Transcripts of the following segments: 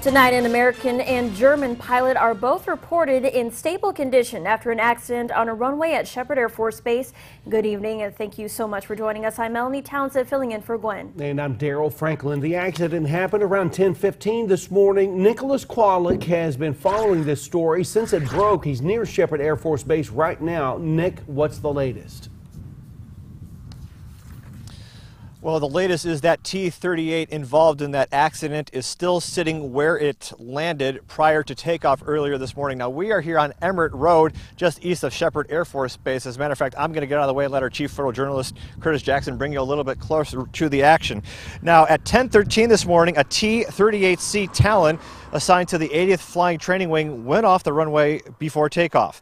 Tonight, an American and German pilot are both reported in stable condition after an accident on a runway at Sheppard Air Force Base. Good evening, and thank you so much for joining us. I'm Melanie Townsend, filling in for Gwen. And I'm Daryl Franklin. The accident happened around 10:15 this morning. Nicholas Kwalik has been following this story since it broke. He's near Sheppard Air Force Base right now. Nick, what's the latest? Well, the latest is that T-38 involved in that accident is still sitting where it landed prior to takeoff earlier this morning. Now, we are here on Emmert Road, just east of Sheppard Air Force Base. As a matter of fact, I'm going to get out of the way and let our chief photojournalist, Curtis Jackson, bring you a little bit closer to the action. Now, at 10:13 this morning, a T-38C Talon assigned to the 80th Flying Training Wing went off the runway before takeoff.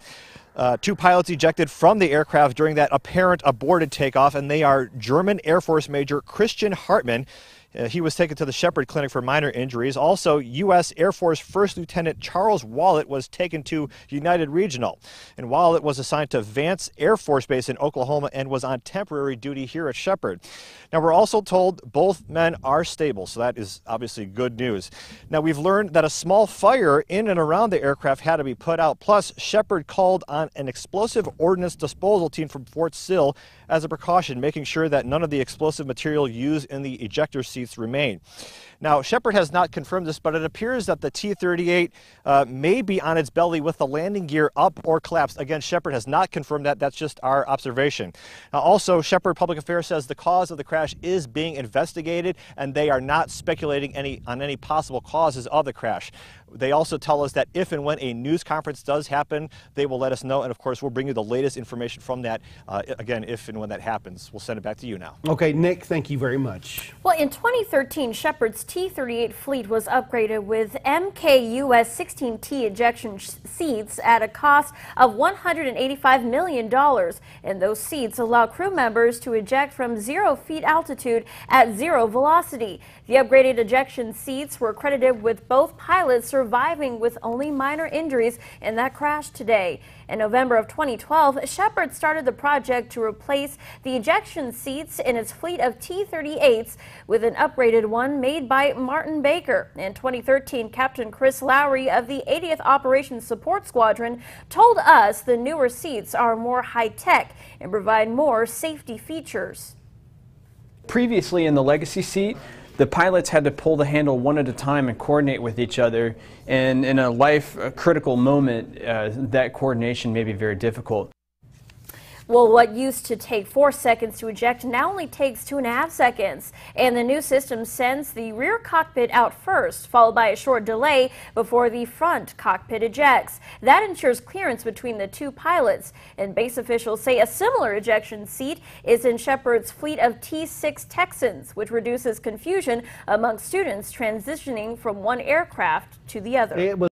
Two pilots ejected from the aircraft during that apparent aborted takeoff, and they are German Air Force Major Christian Hartmann. He was taken to the Sheppard Clinic for minor injuries. Also, U.S. Air Force First Lieutenant Charles Wallet was taken to United Regional. And Wallet was assigned to Vance Air Force Base in Oklahoma and was on temporary duty here at Sheppard. Now, we're also told both men are stable, so that is obviously good news. Now, we've learned that a small fire in and around the aircraft had to be put out. Plus, Sheppard called on an explosive ordnance disposal team from Fort Sill as a precaution, making sure that none of the explosive material used in the ejector seats remain. Now, Sheppard has not confirmed this, but it appears that the T-38 may be on its belly with the landing gear up or collapsed. Again, Sheppard has not confirmed that. That's just our observation. Now, also, Sheppard Public Affairs says the cause of the crash is being investigated, and they are not speculating on any possible causes of the crash. They also tell us that if and when a news conference does happen, they will let us know. And of course, we'll bring you the latest information from that. Again, if and when that happens, we'll send it back to you now. Okay, Nick, thank you very much. Well, in 2013, Sheppard's T-38 fleet was upgraded with MKUS 16T ejection seats at a cost of $185 million. And those seats allow crew members to eject from 0 feet altitude at 0 velocity. The upgraded ejection seats were credited with both pilots surviving with only minor injuries in that crash today. In November of 2012, Sheppard started the project to replace the ejection seats in its fleet of T-38s with an upgraded one made by Martin Baker. In 2013, Captain Chris Lowry of the 80th Operations Support Squadron told us the newer seats are more high-tech and provide more safety features. Previously in the Legacy seat, the pilots had to pull the handle one at a time and coordinate with each other, and in a life-critical moment, that coordination may be very difficult. Well, what used to take 4 seconds to eject now only takes 2.5 seconds. And the new system sends the rear cockpit out first, followed by a short delay before the front cockpit ejects. That ensures clearance between the two pilots. And base officials say a similar ejection seat is in Sheppard's fleet of T-6 Texans, which reduces confusion among students transitioning from one aircraft to the other.